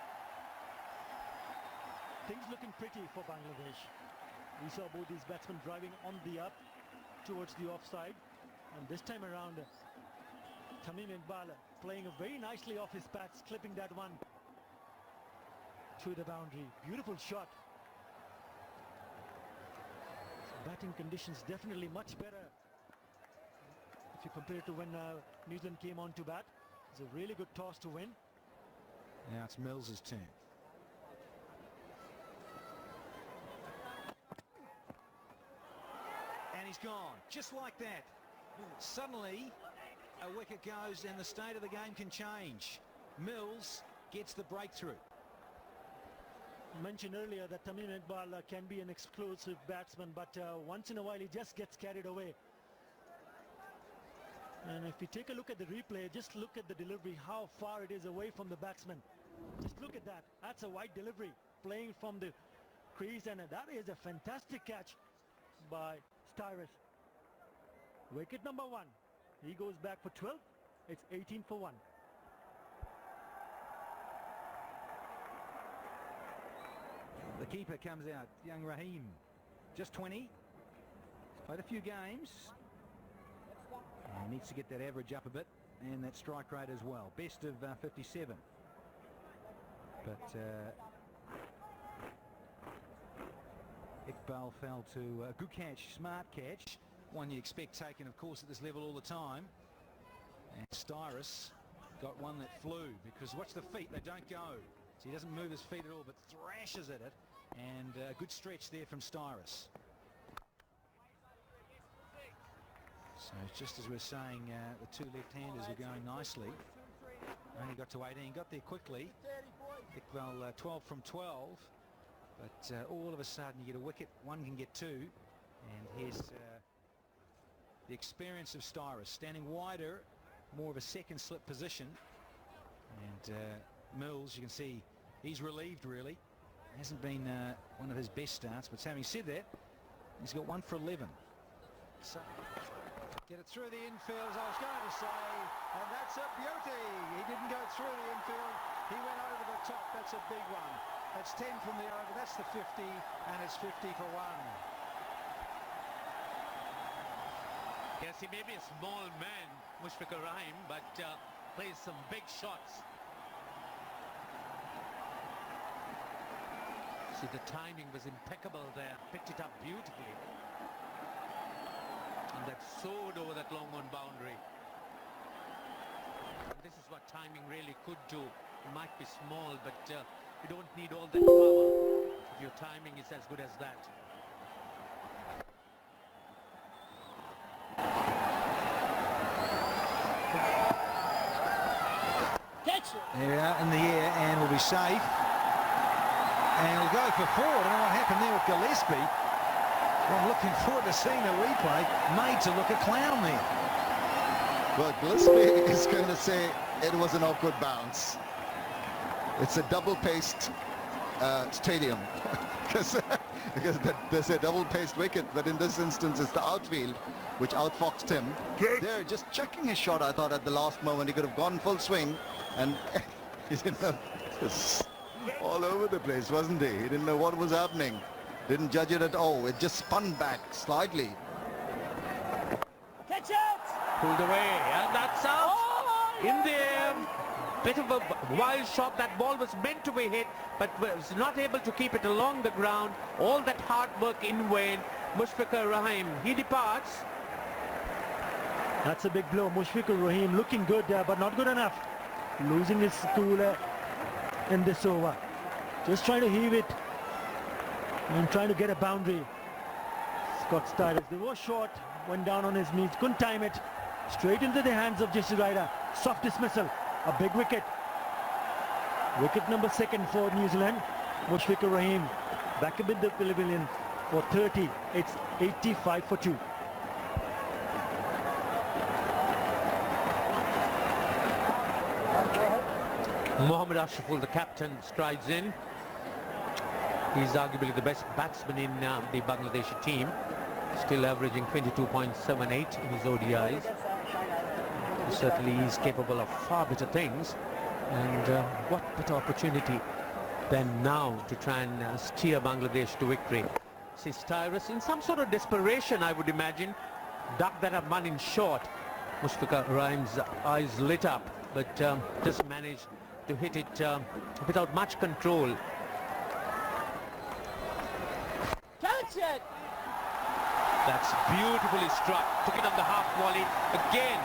Speaker 8: Things looking pretty for Bangladesh. We saw both these batsmen driving on the up towards the offside, and this time around Tamim Iqbal playing very nicely off his pads, clipping that one to the boundary. Beautiful shot. Batting conditions definitely much better if you compare it to when New Zealand came on to bat. It's a really good toss to win.
Speaker 5: Now it's Mills' turn. And he's gone, just like that. Suddenly, a wicket goes and the state of the game can change. Mills gets the breakthrough.
Speaker 8: I mentioned earlier that Tamim Iqbal can be an explosive batsman, but once in a while he just gets carried away. And if you take a look at the replay, just look at the delivery, how far it is away from the batsman. Just look at that. That's a wide delivery, playing from the crease, and that is a fantastic catch by Styrus. Wicket number 1. He goes back for 12. It's 18 for 1.
Speaker 5: The keeper comes out, young Rahim, just 20. He's played a few games. He needs to get that average up a bit, and that strike rate as well. Best of 57. But Iqbal fell to a good catch, smart catch. One you expect taken, of course, at this level all the time. And Styrus got one that flew, because watch the feet, they don't go. So he doesn't move his feet at all, but thrashes at it. And a good stretch there from Styrus. So just as we're saying, the 2 left-handers were going nicely. Only got to 18, got there quickly. Iqbal 12 from 12. But all of a sudden you get a wicket, one can get 2. And here's the experience of Styrus, standing wider, more of a second slip position. And Mills, you can see he's relieved really. Hasn't been one of his best starts, but having said that, he's got 1 for 11. So get it through the infield, as I was going to say, and that's a beauty. He didn't go through the infield, he went over the top. That's a big one. That's 10 from the over, that's the 50, and it's 50 for 1.
Speaker 6: Yes, he may be a small man, Mushfiqur Rahim, but plays some big shots. See, the timing was impeccable there. Picked it up beautifully. And that soared over that long on boundary. And this is what timing really could do. It might be small, but you don't need all that power if your timing is as good as that.
Speaker 5: Yeah, in the air, and will be safe. And he'll go for 4. I don't know what happened there with Gillespie. Well, I'm looking forward to seeing the replay. Made to look a clown there.
Speaker 3: Well, Gillespie is going to say it was an awkward bounce. It's a double-paced stadium. because there's a double-paced wicket, but in this instance it's the outfield which outfoxed him. They're just checking his shot, I thought, at the last moment. He could have gone full swing, and he didn't know, all over the place, wasn't he? He didn't know what was happening. Didn't judge it at all. It just spun back slightly.
Speaker 7: Catch it!
Speaker 6: Pulled away, and that's out.
Speaker 7: Oh,
Speaker 6: in the air. Bit of a wild shot. That ball was meant to be hit, but was not able to keep it along the ground. All that hard work in vain. Mushfiqur Rahim, he departs.
Speaker 8: That's a big blow. Mushfiqur Rahim looking good, but not good enough. Losing his cool in this over. Just trying to heave it and trying to get a boundary. Scott Styrus, they were short, went down on his knees, couldn't time it. Straight into the hands of Jesse Ryder. Soft dismissal. A big wicket. Wicket number 2 for New Zealand. Mushfiqur Rahim back up in the pavilion for 30. It's 85 for 2.
Speaker 6: Mohammad Ashraful, the captain, strides in. He's arguably the best batsman in the Bangladeshi team. Still averaging 22.78 in his ODIs. Certainly he's capable of far better things. And what better opportunity than now to try and steer Bangladesh to victory. See, Styrus, in some sort of desperation, I would imagine, ducked that up man in short. Mushfiqur Rahim's eyes lit up, but just managed to hit it without much control.
Speaker 7: Catch it!
Speaker 6: That's beautifully struck. Took it on the half volley. Again,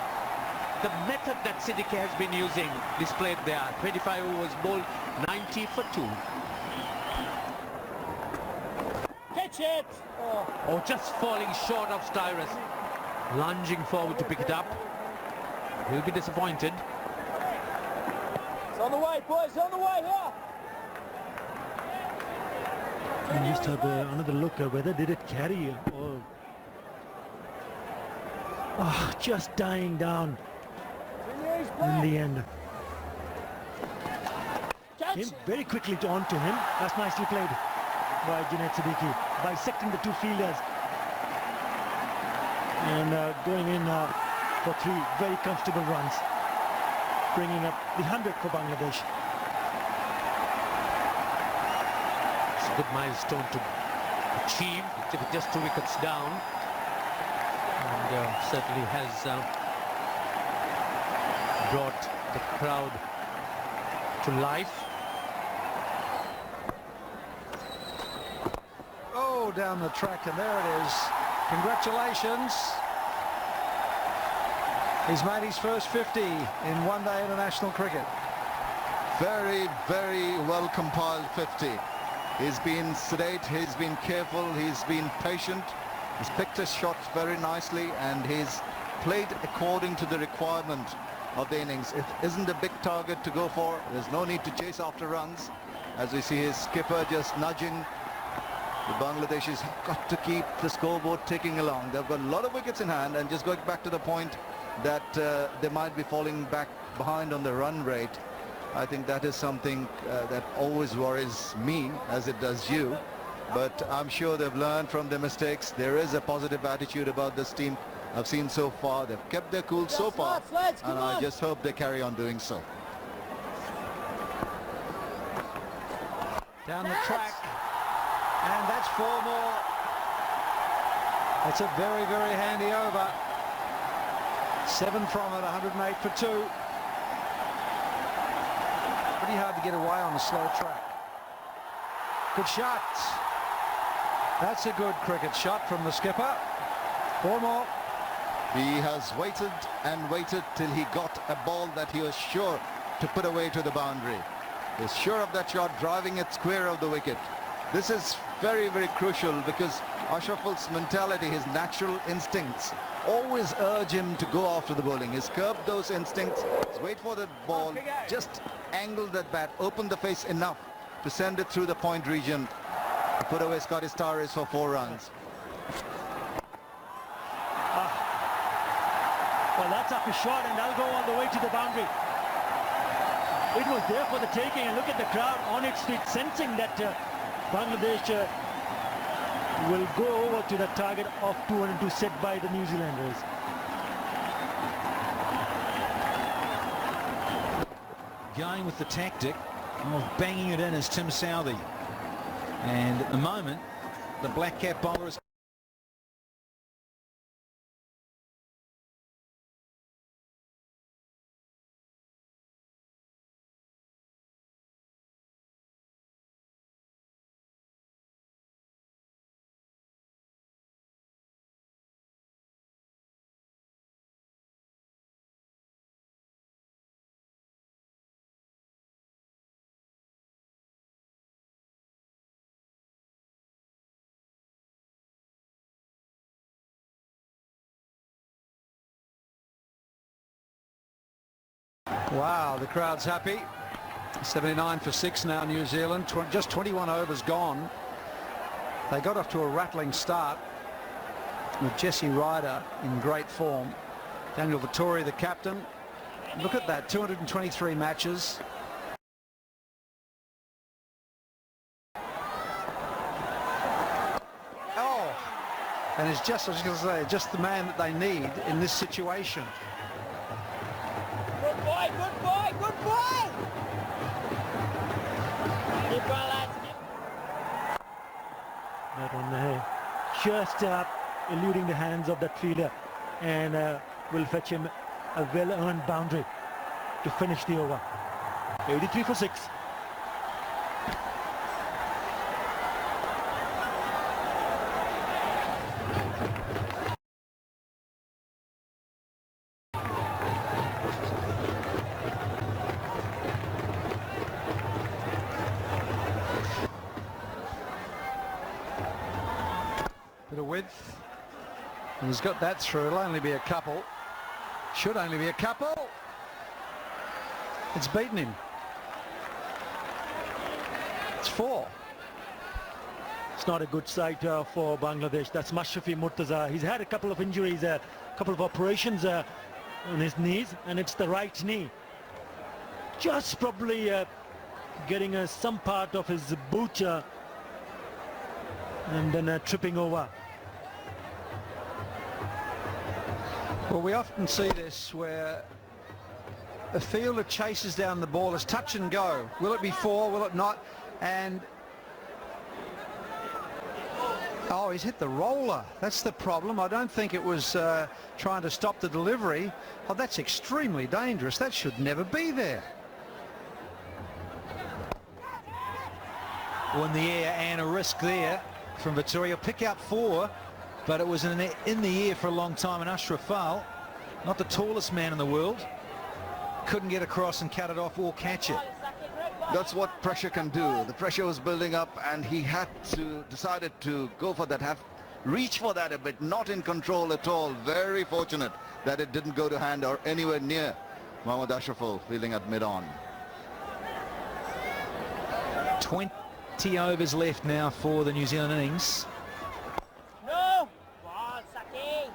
Speaker 6: the method that Siddique has been using displayed there. 25 overs bowled, 90 for 2.
Speaker 7: Catch it!
Speaker 6: Oh, just falling short of Styrus. Lunging forward to pick it up. He'll be disappointed.
Speaker 7: It's on the way, boys, on the way here!
Speaker 8: And just have another look at whether did it carry or... Oh, just dying down in the end. Came very quickly onto him. That's nicely played by Junaid Siddiqui, bisecting the two fielders and going in for 3 very comfortable runs, bringing up the 100 for Bangladesh.
Speaker 6: It's a good milestone to achieve. Just 2 wickets down, and certainly has brought the crowd to life.
Speaker 4: Oh, down the track, and there it is. Congratulations. He's made his first 50 in one-day international cricket.
Speaker 3: Very, very well compiled 50. He's been sedate, he's been careful, he's been patient. He's picked his shots very nicely, and he's played according to the requirement of the innings. It isn't a big target to go for. There's no need to chase after runs. As we see his skipper just nudging. The Bangladeshis have got to keep the scoreboard ticking along. They've got a lot of wickets in hand, and just going back to the point that they might be falling back behind on the run rate. I think that is something that always worries me, as it does you. But I'm sure they've learned from their mistakes. There is a positive attitude about this team I've seen so far. They've kept their cool so far, and I just hope they carry on doing so.
Speaker 4: Down the track, and that's 4 more. That's a very, very handy over. 7 from it, 108 for 2. Pretty hard to get away on a slow track. Good shot. That's a good cricket shot from the skipper. 4 more.
Speaker 3: He has waited and waited till he got a ball that he was sure to put away to the boundary. He's sure of that shot, driving it square of the wicket. This is very, very crucial, because Ashraful's mentality, his natural instincts, always urge him to go after the bowling. He's curbed those instincts. He's wait for the ball, just angle that bat, open the face enough to send it through the point region, to put away Scotty Styrus for 4 runs.
Speaker 8: Well, that's up a shot, and that'll go all the way to the boundary. It was there for the taking, and look at the crowd on its feet, sensing that Bangladesh will go over to the target of 202 set by the New Zealanders.
Speaker 5: Going with the tactic of banging it in as Tim Southee. And at the moment, the black cap bowler is
Speaker 4: Wow, the crowd's happy. 79 for 6 now, New Zealand. Just 21 overs gone. They got off to a rattling start with Jesse Ryder in great form. Daniel Vettori, the captain. Look at that, 223 matches. Oh, and it's just, I was going to say, just the man that they need in this situation.
Speaker 7: Good boy, good boy, good boy! Keep on, lads.
Speaker 8: That one just eluding the hands of that fielder, and will fetch him a well-earned boundary to finish the over. 83 for 6.
Speaker 4: Bit of width. And he's got that through. It'll only be a couple. Should only be a couple. It's beaten him. It's 4.
Speaker 8: It's not a good sight for Bangladesh. That's Mashrafe Mortaza. He's had a couple of injuries, a couple of operations on his knees, and it's the right knee. Just probably getting some part of his boot and then tripping over.
Speaker 4: Well, we often see this where a fielder chases down the ball. It's touch and go. Will it be 4? Will it not? And oh, he's hit the roller. That's the problem. I don't think it was trying to stop the delivery. Oh, that's extremely dangerous. That should never be there.
Speaker 5: Well, in the air, and a risk there from Vittoria. Pick out 4, but it was in the air for a long time, and Ashrafal, not the tallest man in the world, couldn't get across and cut it off or catch it.
Speaker 3: That's what pressure can do. The pressure was building up, and he decided to go for that, reach for that a bit, not in control at all. Very fortunate that it didn't go to hand or anywhere near Mohammad Ashrafal fielding at mid-on.
Speaker 5: 20 overs left now for the New Zealand innings.
Speaker 7: No! Ball, Shakib!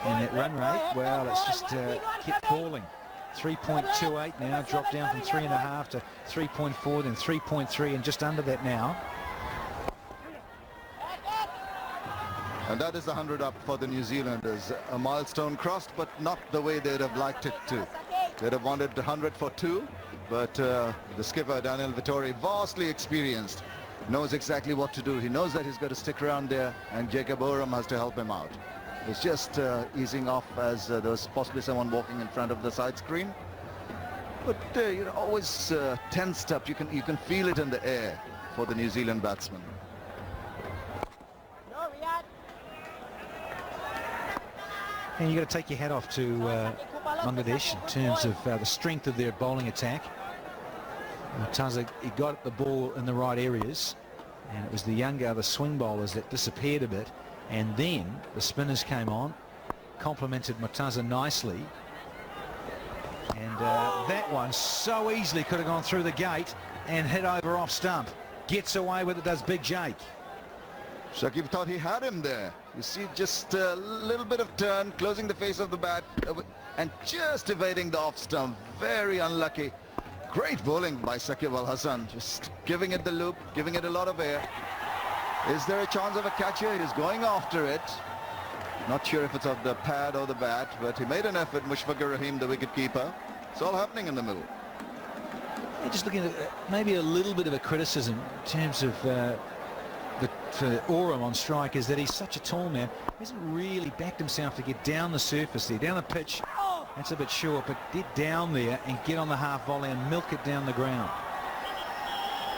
Speaker 5: And that run rate, well, it's just kept falling. 3.28 now, dropped down from 3.5 to 3.4, then 3.3, and just under that now.
Speaker 3: And that is the 100 up for the New Zealanders. A milestone crossed, but not the way they'd have liked it to. They'd have wanted 100 for 2, but the skipper, Daniel Vettori, vastly experienced, knows exactly what to do. He knows that he's got to stick around there, and Jacob Oram has to help him out. It's just easing off as there was possibly someone walking in front of the side screen. But you know, always tensed up. You can feel it in the air for the New Zealand batsman.
Speaker 5: And you've got to take your hat off to Bangladesh in terms of the strength of their bowling attack. Mortaza, he got the ball in the right areas, and it was the swing bowlers that disappeared a bit, and then the spinners came on, complemented Mortaza nicely, and that one so easily could have gone through the gate and hit over off stump. Gets away with it, does Big Jake.
Speaker 3: Shakib thought he had him there. You see, just a little bit of turn, closing the face of the bat, and just evading the off stump. Very unlucky. Great bowling by Shakib Al Hasan, just giving it the loop, giving it a lot of air. Is there a chance of a catch here? He is going after it. Not sure if it's of the pad or the bat, but he made an effort. Mushfiqur Rahim, the wicket-keeper. It's all happening in the middle.
Speaker 5: Yeah, just looking at maybe a little bit of a criticism in terms of for Oram on strike is that he's such a tall man. He hasn't really backed himself to get down the surface there, down the pitch. That's a bit short, but get down there and get on the half volley and milk it down the ground.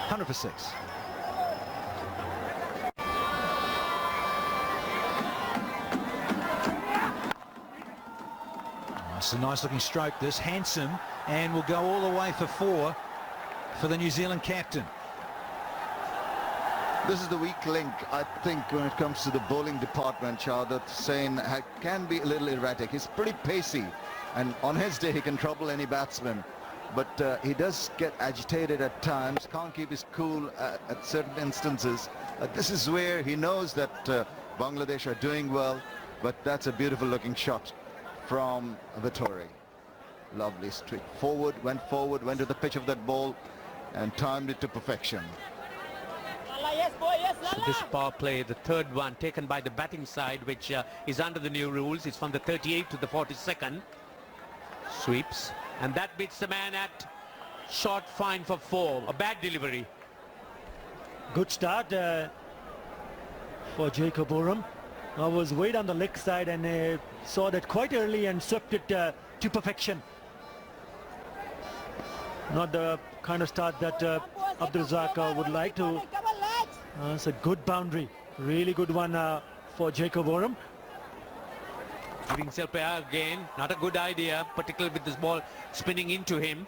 Speaker 5: 100 for 6. It's a nice looking stroke, this, handsome, and will go all the way for 4 for the New Zealand captain.
Speaker 3: This is the weak link, I think, when it comes to the bowling department. Hossain can be a little erratic. He's pretty pacey, and on his day he can trouble any batsman. But he does get agitated at times, can't keep his cool at certain instances. This is where he knows that Bangladesh are doing well, but that's a beautiful looking shot from Vittori. Lovely streak forward, went to the pitch of that ball and timed it to perfection.
Speaker 6: So this power play, the third one taken by the batting side, which is under the new rules, is from the 38th to the 42nd. Sweeps, and that beats the man at short fine for 4. A bad delivery.
Speaker 8: Good start for Jacob Oram. I was way down the leg side and saw that quite early and swept it to perfection. Not the kind of start that Abdul Razak would like to. It's a good boundary, really good one for Jacob Oram.
Speaker 6: Giving Sophia again, not a good idea, particularly with this ball spinning into him.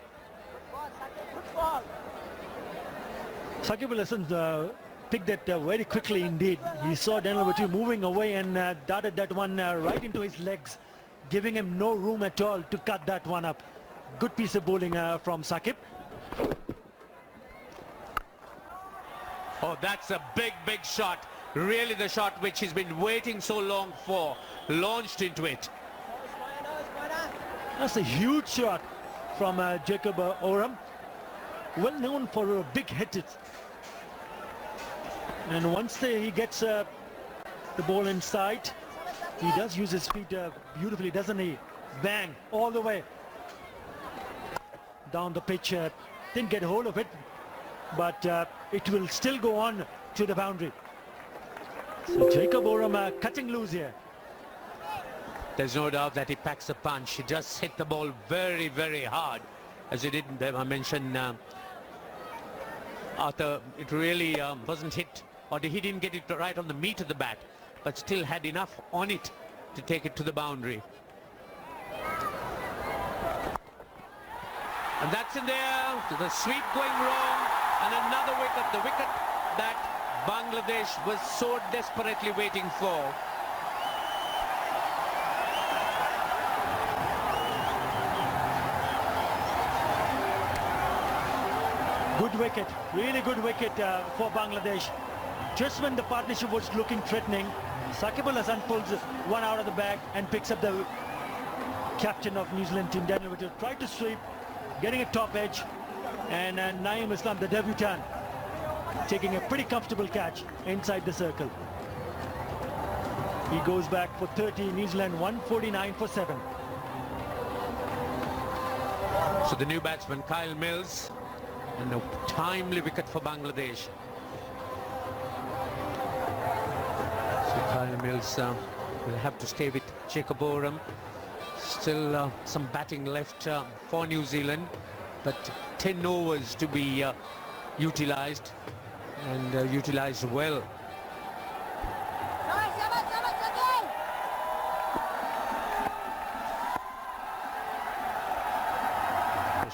Speaker 8: Shakib al Hasan picked that very quickly indeed. He saw Daniel Vittori moving away and darted that one right into his legs, giving him no room at all to cut that one up. Good piece of bowling from Shakib.
Speaker 6: Oh, that's a big shot. Really the shot which he's been waiting so long for. Launched into it.
Speaker 8: That's a huge shot from Jacob Oram. Well known for big hits. And once he gets the ball inside, he does use his feet beautifully, doesn't he? Bang, all the way down the pitch. Didn't get a hold of it, but it will still go on to the boundary. So Jacob Oram cutting loose here.
Speaker 6: There's no doubt that he packs a punch. He just hit the ball very hard, as he did. I mentioned Arthur, it really wasn't hit, or he didn't get it right on the meat of the bat, but still had enough on it to take it to the boundary. And that's in there. The sweep going wrong, and another wicket, the wicket that Bangladesh was so desperately waiting for.
Speaker 8: Good wicket, really good wicket for Bangladesh. Just when the partnership was looking threatening, Shakib al Hasan pulls one out of the bag and picks up the captain of New Zealand team, Daniel Vittori. Tried to sweep, getting a top edge, and Naeem Islam, the debutant, taking a pretty comfortable catch inside the circle. He goes back for 30, New Zealand 149 for 7.
Speaker 6: So the new batsman, Kyle Mills, and a timely wicket for Bangladesh. So Kyle Mills will have to stay with Jacob Oram. Still some batting left for New Zealand, but 10 overs to be utilised, and utilised well.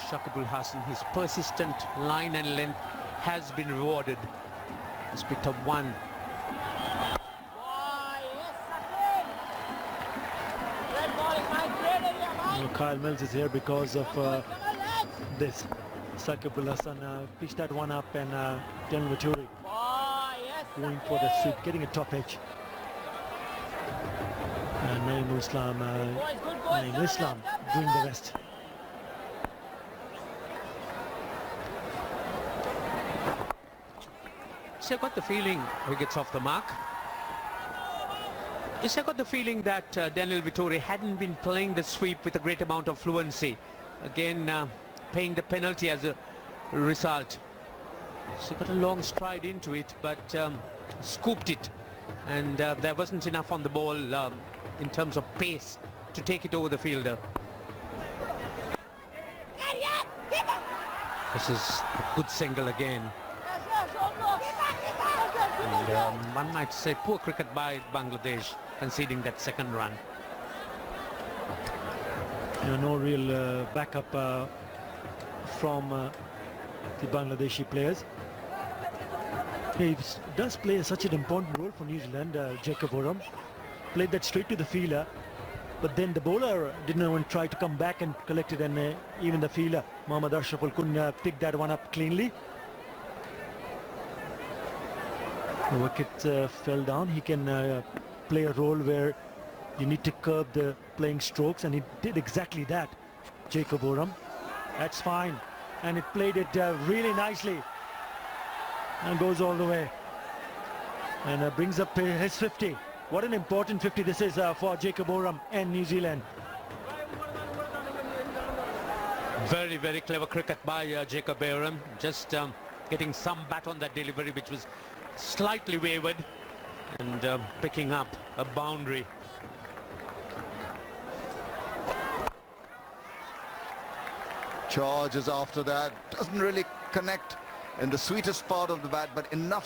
Speaker 6: Shakib al Hasan, his persistent line and length has been rewarded. He's picked up one.
Speaker 8: Kyle Mills is here because of this. Shakib al Hasan pitched that one up, and Daniel Vittori going for the sweep, getting a top edge. And Naeem Islam doing the rest.
Speaker 6: So I got the feeling he gets off the mark. Yes, I got the feeling that Daniel Vittori hadn't been playing the sweep with a great amount of fluency. Again, paying the penalty as a result. So got a long stride into it, but scooped it. And there wasn't enough on the ball in terms of pace to take it over the fielder. This is a good single again. And one might say poor cricket by Bangladesh, conceding that second run.
Speaker 8: No real backup from the Bangladeshi players. He does play such an important role for New Zealand, Jacob Oram. Played that straight to the fielder, but then the bowler didn't even try to come back and collect it, and even the fielder, Mohammad couldn't pick that one up cleanly. The wicket fell down. He can play a role where you need to curb the playing strokes, and he did exactly that, Jacob Oram. That's fine, and it played it really nicely and goes all the way, and brings up his 50. What an important 50 this is for Jacob Oram and New Zealand.
Speaker 6: Very, very clever cricket by Jacob Oram. Just getting some bat on that delivery, which was slightly wayward, and picking up a boundary.
Speaker 3: Charges after that, doesn't really connect in the sweetest part of the bat, but enough